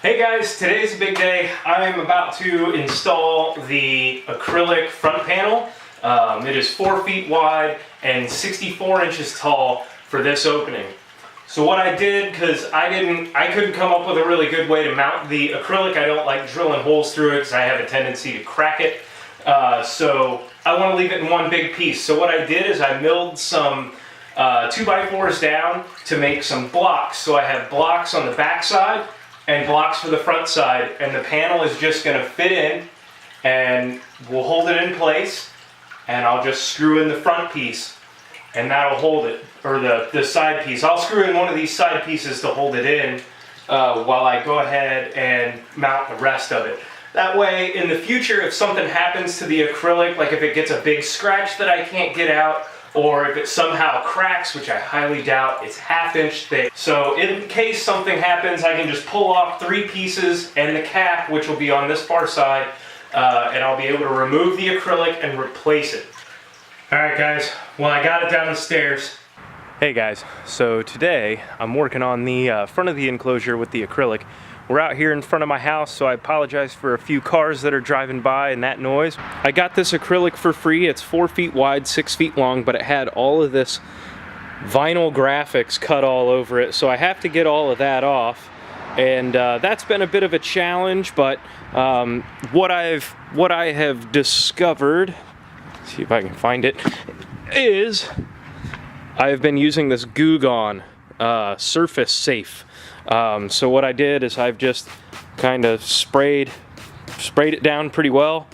Hey guys, today's a big day. I'm about to install the acrylic front panel. It is 4 feet wide and 64 inches tall for this opening. So what I did, because I couldn't come up with a really good way to mount the acrylic. I don't like drilling holes through it because I have a tendency to crack it. So I want to leave it in one big piece. So what I did is I milled some 2x4s down to make some blocks. So I have blocks on the back side and blocks for the front side, and the panel is just going to fit in and we'll hold it in place, and I'll just screw in the front piece and that'll hold it, or the side piece. I'll screw in one of these side pieces to hold it in while I go ahead and mount the rest of it. That way in the future, if something happens to the acrylic, like if it gets a big scratch that I can't get out, or if it somehow cracks, which I highly doubt, it's 1/2 inch thick. So in case something happens, I can just pull off 3 pieces and the cap, which will be on this far side, and I'll be able to remove the acrylic and replace it. All right guys, well I got it down the stairs. Hey guys, so today I'm working on the front of the enclosure with the acrylic. We're out here in front of my house, so I apologize for a few cars that are driving by and that noise. I got this acrylic for free. It's 4 feet wide, 6 feet long, but it had all of this vinyl graphics cut all over it, so I have to get all of that off. And that's been a bit of a challenge, but what I have discovered, see if I can find it, is I've been using this Goo Gone surface safe. So what I did is I've just kind of sprayed it down pretty well,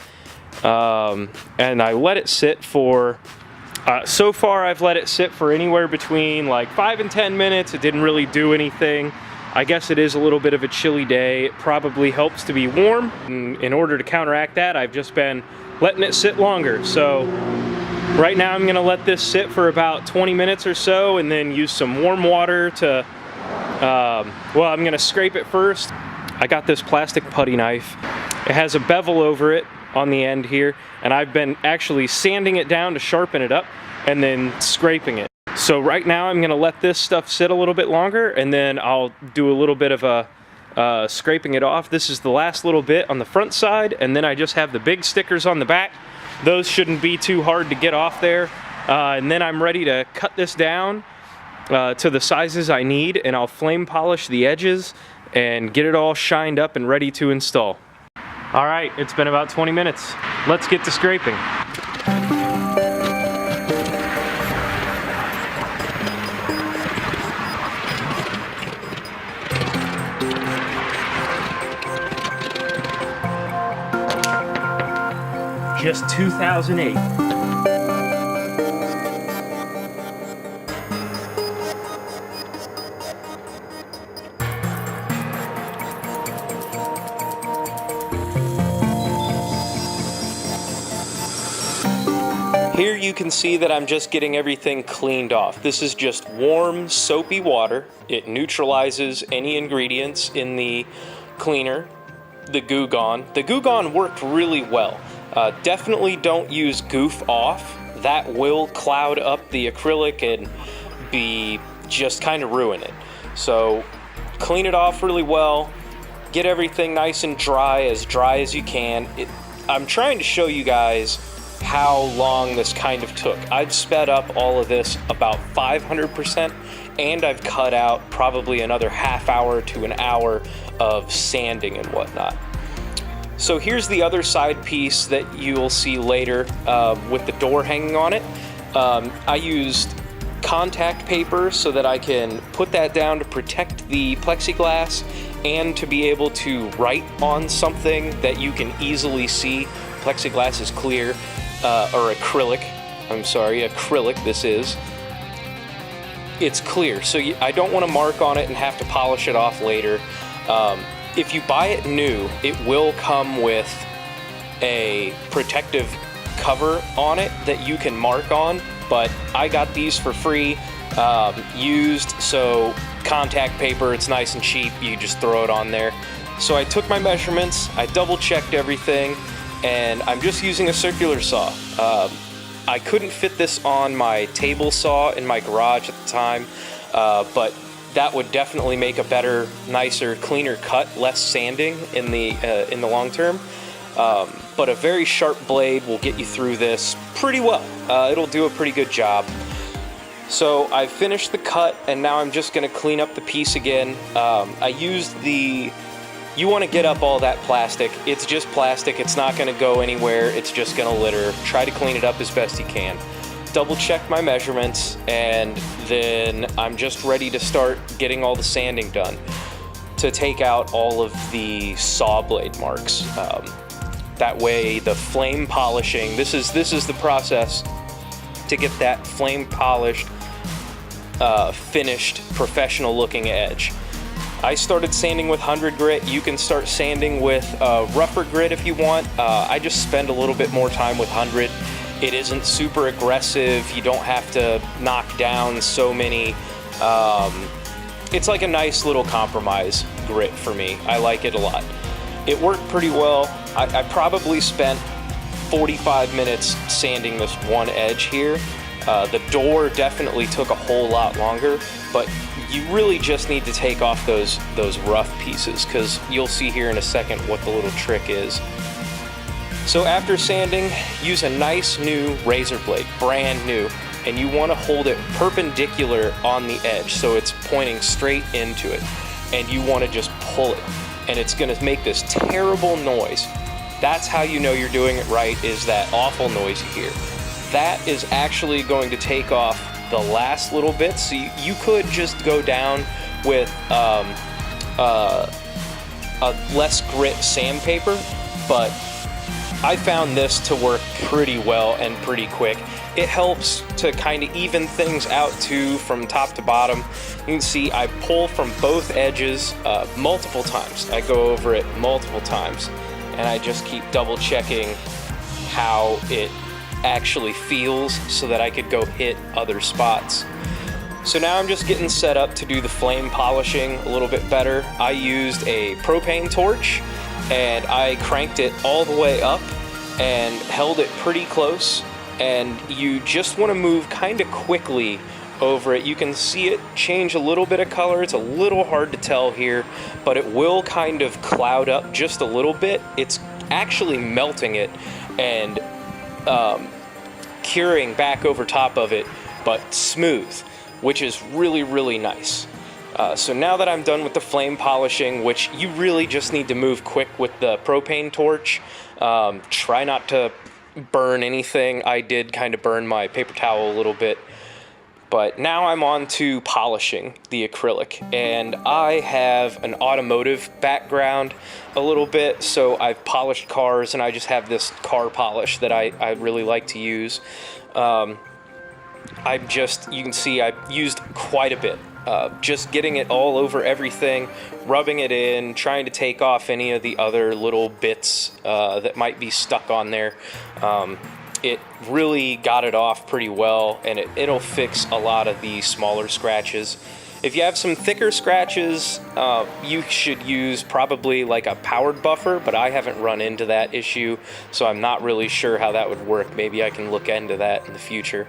and I let it sit for, so far I've let it sit for anywhere between like 5 and 10 minutes. It didn't really do anything. I guess it is a little bit of a chilly day. It probably helps to be warm. In order to counteract that, I've just been letting it sit longer. So right now I'm gonna let this sit for about 20 minutes or so, and then use some warm water to well, I'm gonna scrape it first. I got this plastic putty knife. It has a bevel over it on the end here, and I've been actually sanding it down to sharpen it up and then scraping it. So right now I'm gonna let this stuff sit a little bit longer, and then I'll do a little bit of a scraping it off. This is the last little bit on the front side, and then I just have the big stickers on the back. Those shouldn't be too hard to get off there. And then I'm ready to cut this down to the sizes I need, and I'll flame polish the edges and get it all shined up and ready to install. All right, it's been about 20 minutes. Let's get to scraping. Just 2008. Here you can see that I'm just getting everything cleaned off. This is just warm, soapy water. It neutralizes any ingredients in the cleaner, the Goo Gone. The Goo Gone worked really well. Definitely don't use Goof Off. That will cloud up the acrylic and just kind of ruin it. So clean it off really well. Get everything nice and dry as you can. I'm trying to show you guys how long this kind of took. I've sped up all of this about 500%, and I've cut out probably another ½ hour to an hour of sanding and whatnot. So here's the other side piece that you'll see later with the door hanging on it. I used contact paper so that I can put that down to protect the plexiglass and to be able to write on something that you can easily see. Plexiglass is clear, or acrylic, I'm sorry, acrylic this is. It's clear, so I don't want to mark on it and have to polish it off later. If you buy it new, it will come with a protective cover on it that you can mark on, but I got these for free, used, so contact paper, it's nice and cheap, you just throw it on there. So I took my measurements, I double checked everything, and I'm just using a circular saw. I couldn't fit this on my table saw in my garage at the time, but that would definitely make a better, nicer, cleaner cut, less sanding in the long term. But a very sharp blade will get you through this pretty well. It'll do a pretty good job. So I finished the cut, and now I'm just going to clean up the piece again. I used you want to get up all that plastic. It's just plastic. It's not going to go anywhere. It's just going to litter. Try to clean it up as best you can. Double check my measurements, and then I'm just ready to start getting all the sanding done to take out all of the saw blade marks. That way the flame polishing, this is the process to get that flame polished, finished, professional looking edge. I started sanding with 100 grit. You can start sanding with rougher grit if you want. I just spend a little bit more time with 100. It isn't super aggressive. You don't have to knock down so many. It's like a nice little compromise grit for me. I like it a lot. It worked pretty well. I probably spent 45 minutes sanding this one edge here. The door definitely took a whole lot longer, but you really just need to take off those rough pieces, because you'll see here in a second what the little trick is. So after sanding, use a nice new razor blade, brand new, and you want to hold it perpendicular on the edge so it's pointing straight into it, and you want to just pull it, and it's going to make this terrible noise. That's how you know you're doing it right, is that awful noise you hear. That is actually going to take off the last little bit, so you could just go down with a less grit sandpaper, but I found this to work pretty well and pretty quick. It helps to kind of even things out too from top to bottom. You can see I pull from both edges multiple times. I go over it multiple times, and I just keep double checking how it actually feels so that I could go hit other spots. So now I'm just getting set up to do the flame polishing a little bit better. I used a propane torch, and I cranked it all the way up and held it pretty close, and you just want to move kind of quickly over it. You can see it change a little bit of color. It's a little hard to tell here, but it will kind of cloud up just a little bit. It's actually melting it and curing back over top of it, but smooth, which is really, really nice. So now that I'm done with the flame polishing, which you really just need to move quick with the propane torch, try not to burn anything. I did kind of burn my paper towel a little bit. But now I'm on to polishing the acrylic, and I have an automotive background a little bit, so I've polished cars, and I just have this car polish that I really like to use. You can see I've used quite a bit. Just getting it all over everything, rubbing it in, trying to take off any of the other little bits that might be stuck on there. It really got it off pretty well, and it'll fix a lot of the smaller scratches. If you have some thicker scratches, you should use probably like a powered buffer, but I haven't run into that issue, so I'm not really sure how that would work. Maybe I can look into that in the future.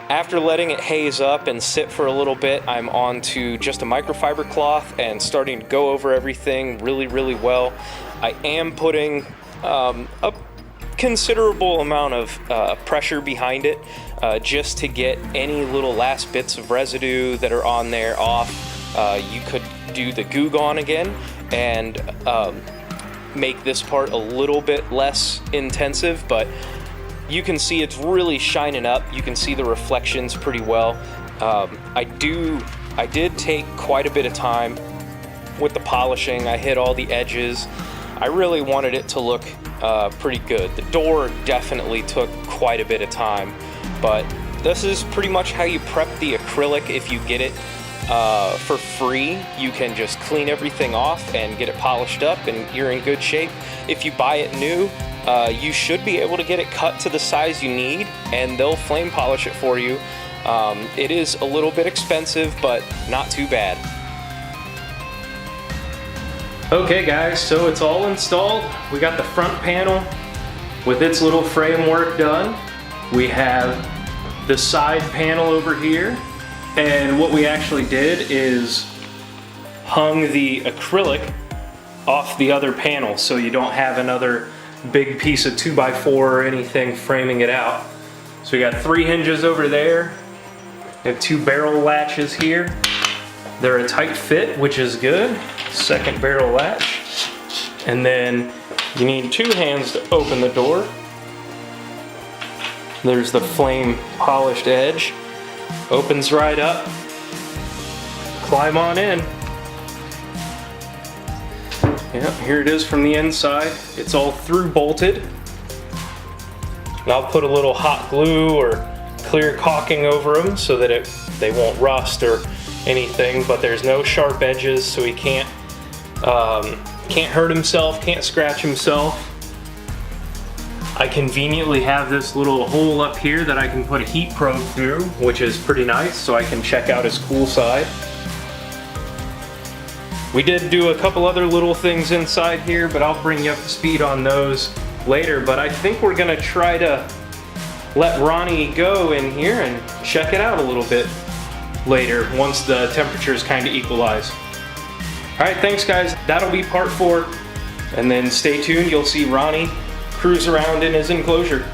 After letting it haze up and sit for a little bit, I'm on to just a microfiber cloth and starting to go over everything really, really well. I am putting a considerable amount of pressure behind it just to get any little last bits of residue that are on there off. You could do the Goo Gone again and make this part a little bit less intensive, but you can see it's really shining up. You can see the reflections pretty well. I did take quite a bit of time with the polishing. I hit all the edges. I really wanted it to look pretty good. The door definitely took quite a bit of time, but this is pretty much how you prep the acrylic. If you get it for free, you can just clean everything off and get it polished up, and you're in good shape. If you buy it new, you should be able to get it cut to the size you need, and they'll flame polish it for you. It is a little bit expensive, but not too bad. Okay guys, so it's all installed. We got the front panel with its little framework done. We have the side panel over here, And what we actually did is hung the acrylic off the other panel so you don't have another big piece of 2x4 or anything framing it out. So we got 3 hinges over there. We have 2 barrel latches here. They're a tight fit, which is good. Second barrel latch. And then you need 2 hands to open the door. There's the flame polished edge. Opens right up. Climb on in. Yep, here it is from the inside. It's all through bolted. And I'll put a little hot glue or clear caulking over them so that they won't rust or anything, but there's no sharp edges, so he can't hurt himself, can't scratch himself. I conveniently have this little hole up here that I can put a heat probe through, which is pretty nice, so I can check out his cool side. We did do a couple other little things inside here, but I'll bring you up to speed on those later. But I think we're gonna try to let Ronnie go in here and check it out a little bit later once the temperatures kind of equalize. All right, thanks guys. That'll be part 4. And then stay tuned, you'll see Ronnie cruise around in his enclosure.